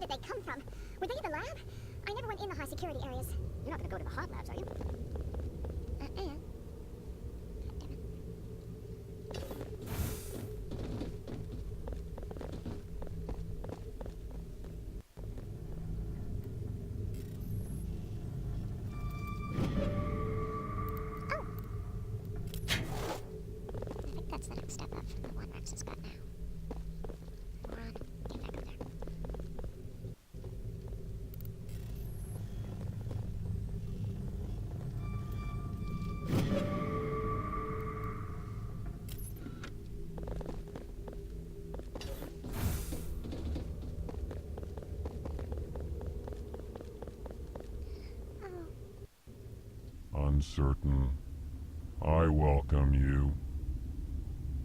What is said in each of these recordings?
did they come from? Were they in the lab? I never went in the high security areas. You're not gonna go to the hot labs, are you? God damn it. Oh! I think that's the next step up from the one Rex has got now. Moron. Get back up there. Uncertain. I welcome you.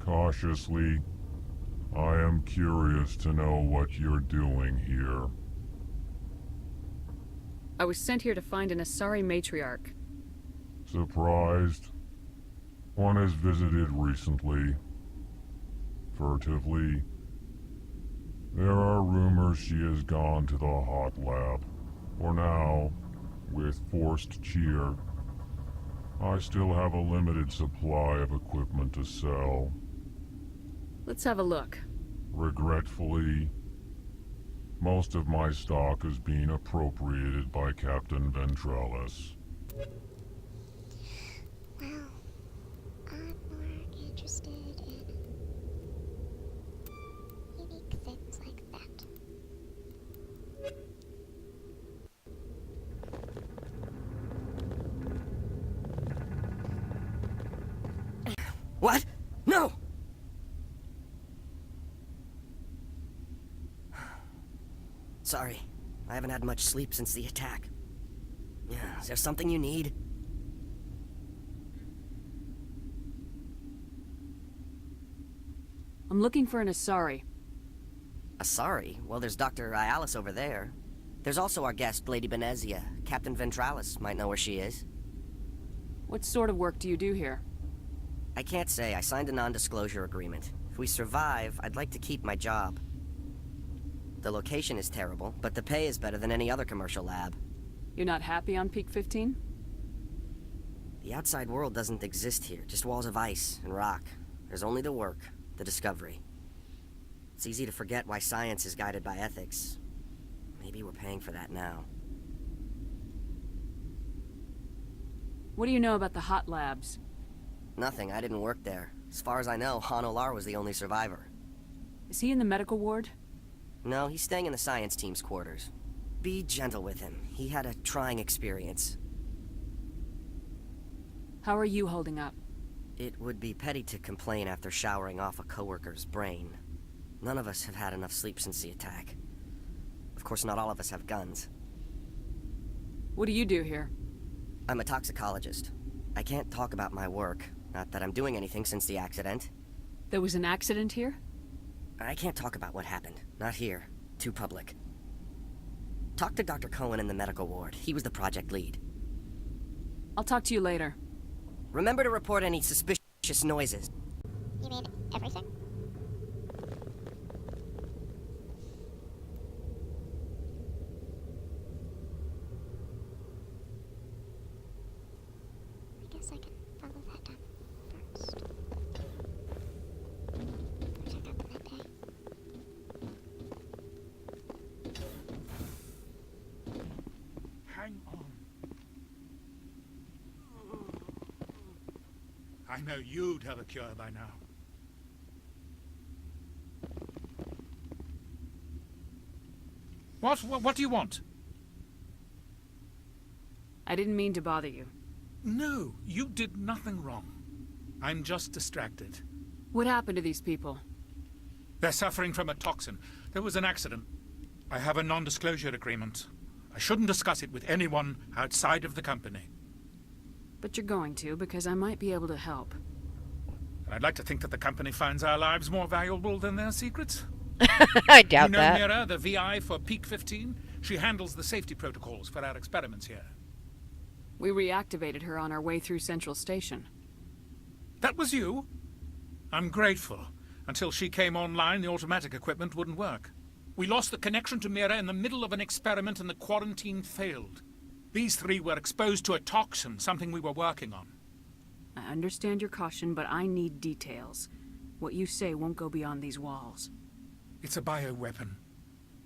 Cautiously, I am curious to know what you're doing here. I was sent here to find an Asari matriarch. Surprised? One has visited recently. Furtively. There are rumors she has gone to the hot lab. For now, with forced cheer, I still have a limited supply of equipment to sell. Let's have a look. Regretfully, most of my stock is being appropriated by Captain Ventralis. Well, I'm more interested in unique things like that. What? No! Sorry, I haven't had much sleep since the attack. Yeah, is there something you need? I'm looking for an Asari. Asari? Well, there's Dr. Ialis over there. There's also our guest, Lady Benezia. Captain Ventralis might know where she is. What sort of work do you do here? I can't say. I signed a non-disclosure agreement. If we survive, I'd like to keep my job. The location is terrible, but the pay is better than any other commercial lab. You're not happy on Peak 15? The outside world doesn't exist here, just walls of ice and rock. There's only the work, the discovery. It's easy to forget why science is guided by ethics. Maybe we're paying for that now. What do you know about the hot labs? Nothing, I didn't work there. As far as I know, Han Olar was the only survivor. Is he in the medical ward? No, he's staying in the science team's quarters. Be gentle with him. He had a trying experience. How are you holding up? It would be petty to complain after showering off a coworker's brain. None of us have had enough sleep since the attack. Of course, not all of us have guns. What do you do here? I'm a toxicologist. I can't talk about my work. Not that I'm doing anything since the accident. There was an accident here? I can't talk about what happened. Not here. Too public. Talk to Dr. Cohen in the medical ward. He was the project lead. I'll talk to you later. Remember to report any suspicious noises. You mean everything? I guess I can follow that up first. Check up that day. Hang on. I know you'd have a cure by now. What do you want? I didn't mean to bother you. No, you did nothing wrong. I'm just distracted. What happened to these people? They're suffering from a toxin. There was an accident. I have a non-disclosure agreement. I shouldn't discuss it with anyone outside of the company. But you're going to, because I might be able to help. And I'd like to think that the company finds our lives more valuable than their secrets. I doubt You know that. Mira, the VI for Peak 15? She handles the safety protocols for our experiments here. We reactivated her on our way through Central Station. That was you? I'm grateful. Until she came online, the automatic equipment wouldn't work. We lost the connection to Mira in the middle of an experiment and the quarantine failed. These three were exposed to a toxin, something we were working on. I understand your caution, but I need details. What you say won't go beyond these walls. It's a bioweapon,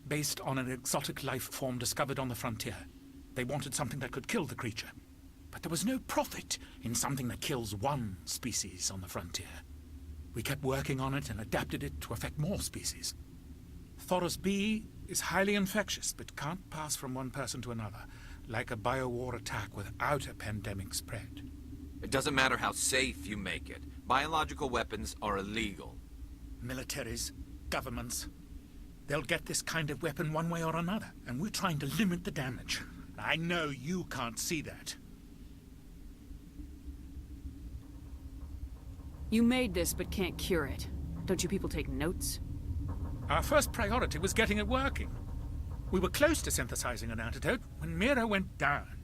based on an exotic life form discovered on the frontier. They wanted something that could kill the creature. But there was no profit in something that kills one species on the frontier. We kept working on it and adapted it to affect more species. Thoros B is highly infectious, but can't pass from one person to another, like a biowar attack without a pandemic spread. It doesn't matter how safe you make it. Biological weapons are illegal. Militaries, governments, they'll get this kind of weapon one way or another, and we're trying to limit the damage. I know you can't see that. You made this, but can't cure it. Don't you people take notes? Our first priority was getting it working. We were close to synthesizing an antidote when Mira went down.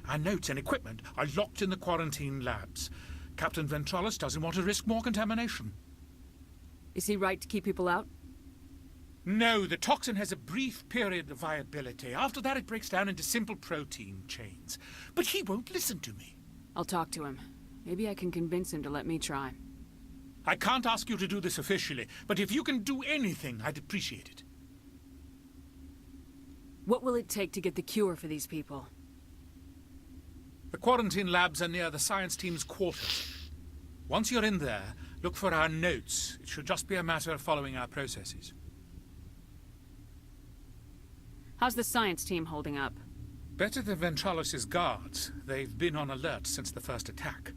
Our notes and equipment are locked in the quarantine labs. Captain Ventralis doesn't want to risk more contamination. Is he right to keep people out? No, the toxin has a brief period of viability. After that, it breaks down into simple protein chains. But he won't listen to me. I'll talk to him. Maybe I can convince him to let me try. I can't ask you to do this officially, but if you can do anything, I'd appreciate it. What will it take to get the cure for these people? The quarantine labs are near the science team's quarters. Once you're in there, look for our notes. It should just be a matter of following our processes. How's the science team holding up? Better than Ventralis' guards. They've been on alert since the first attack.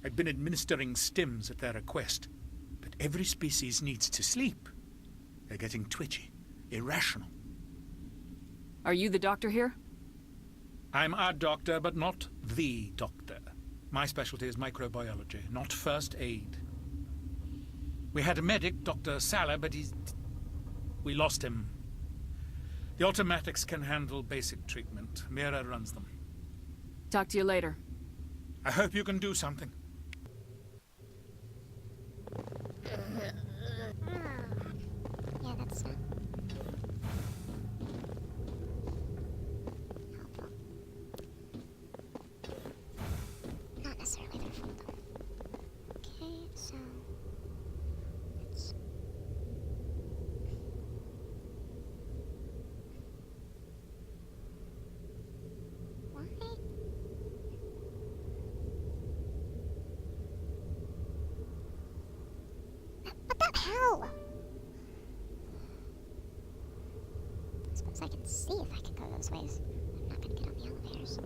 I've been administering stims at their request. But every species needs to sleep. They're getting twitchy, irrational. Are you the doctor here? I'm a doctor, but not the doctor. My specialty is microbiology, not first aid. We had a medic, Dr. Salah, but we lost him. The automatics can handle basic treatment. Mira runs them. Talk to you later. I hope you can do something. Yeah, that's not helpful. Not necessarily their fault, though. Okay, so it's why? What the hell? I suppose I can see if I can go those ways. I'm not gonna get on the elevators.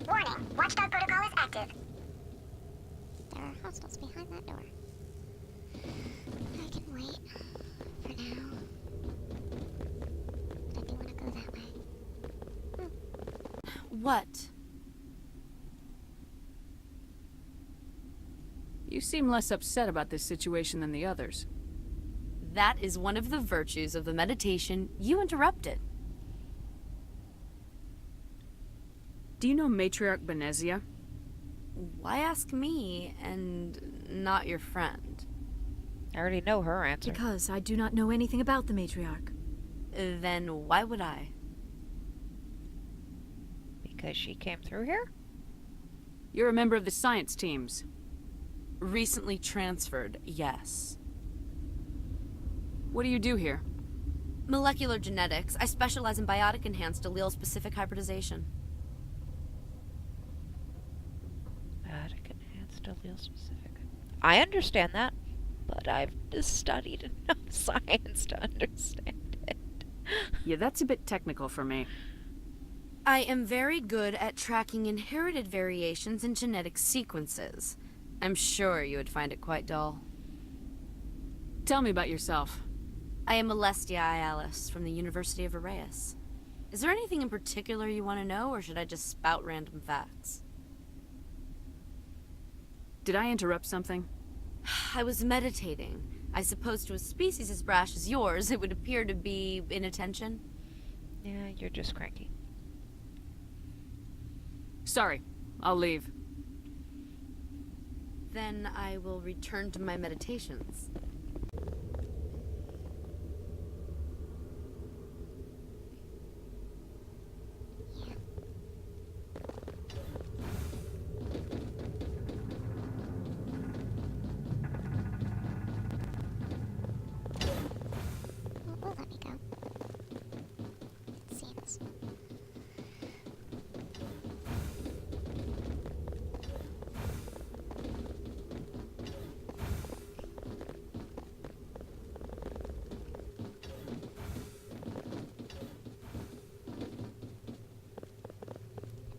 Warning! Watchdog protocol is active. There are hostiles behind that door. I can wait for now. But I do want to go that way. What? You seem less upset about this situation than the others. That is one of the virtues of the meditation you interrupted. Do you know Matriarch Benezia? Why ask me and not your friend? I already know her answer. Because I do not know anything about the matriarch. Then why would I? Because she came through here? You're a member of the science teams. Recently transferred, yes. What do you do here? Molecular genetics. I specialize in biotic-enhanced allele-specific hybridization. Biotic enhanced allele specific. I understand that, but I've just studied enough science to understand it. Yeah, that's a bit technical for me. I am very good at tracking inherited variations in genetic sequences. I'm sure you would find it quite dull. Tell me about yourself. I am Alestia Ialis from the University of Arraius. Is there anything in particular you want to know, or should I just spout random facts? Did I interrupt something? I was meditating. I suppose to a species as brash as yours, it would appear to be inattention. Yeah, you're just cranky. Sorry, I'll leave. Then I will return to my meditations. Will let me go. It seems.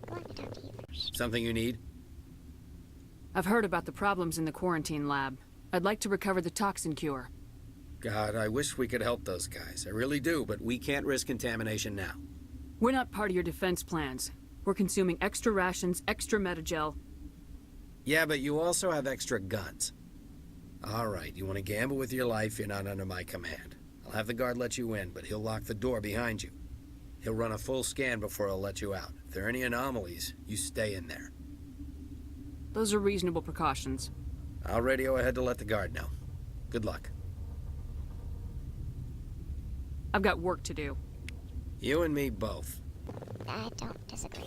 Glad to talk to you. Something you need? I've heard about the problems in the quarantine lab. I'd like to recover the toxin cure. God, I wish we could help those guys. I really do, but we can't risk contamination now. We're not part of your defense plans. We're consuming extra rations, extra metagel. Yeah, but you also have extra guns. All right, you want to gamble with your life, you're not under my command. I'll have the guard let you in, but he'll lock the door behind you. He'll run a full scan before he'll let you out. If there are any anomalies, you stay in there. Those are reasonable precautions. I'll radio ahead to let the guard know. Good luck. I've got work to do. You and me both. I don't disagree.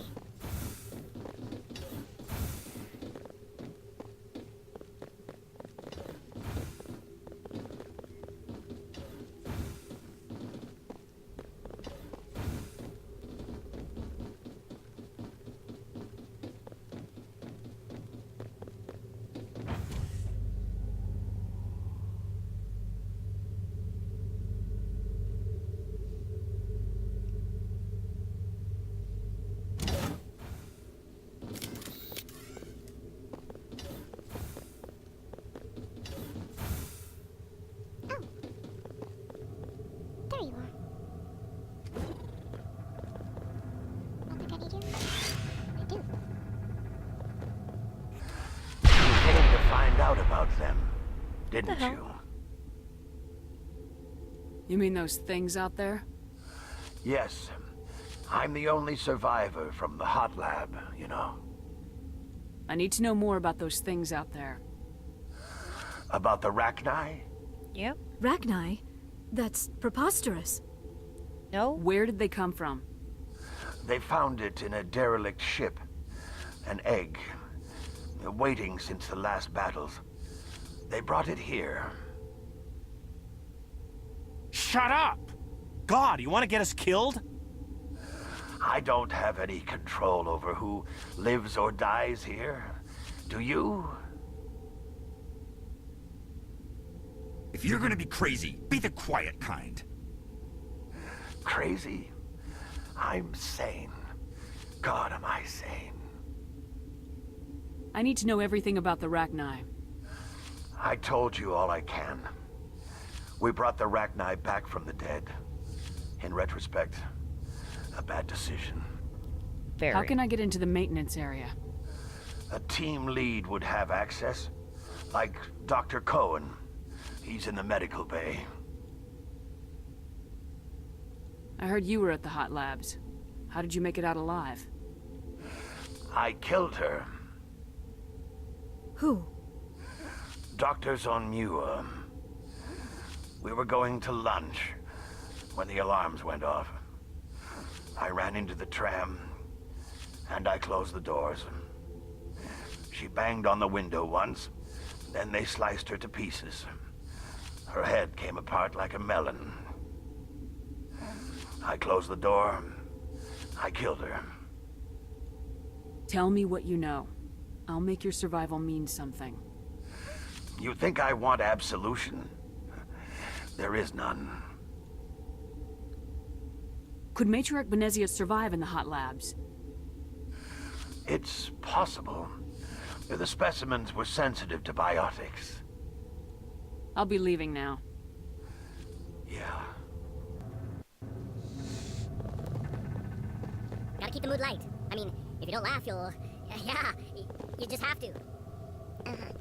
There you are. Don't think I need you? I do. You came to find out about them, didn't hell? you? You mean those things out there? Yes. I'm the only survivor from the hot lab, you know. I need to know more about those things out there. About the Rachni? Yep. Rachni? That's preposterous. No? Where did they come from? They found it in a derelict ship. An egg. Waiting since the last battles. They brought it here. Shut up! God, you want to get us killed? I don't have any control over who lives or dies here. Do you? If you're gonna be crazy, be the quiet kind. Crazy? I'm sane. God, am I sane. I need to know everything about the Rachni. I told you all I can. We brought the Rachni back from the dead. In retrospect, a bad decision. Very. How can I get into the maintenance area? A team lead would have access. Like Dr. Cohen. He's in the medical bay. I heard you were at the hot labs. How did you make it out alive? I killed her. Who? Doctors on Muir. We were going to lunch when the alarms went off. I ran into the tram, and I closed the doors. She banged on the window once, then they sliced her to pieces. Her head came apart like a melon. I closed the door. I killed her. Tell me what you know. I'll make your survival mean something. You think I want absolution? There is none. Could Matriarch Benezia survive in the hot labs? It's possible. The specimens were sensitive to biotics. I'll be leaving now. Yeah. Gotta keep the mood light. I mean, if you don't laugh, you'll... Yeah, you just have to. Uh-huh.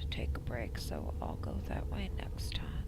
take a break, so I'll go that way next time.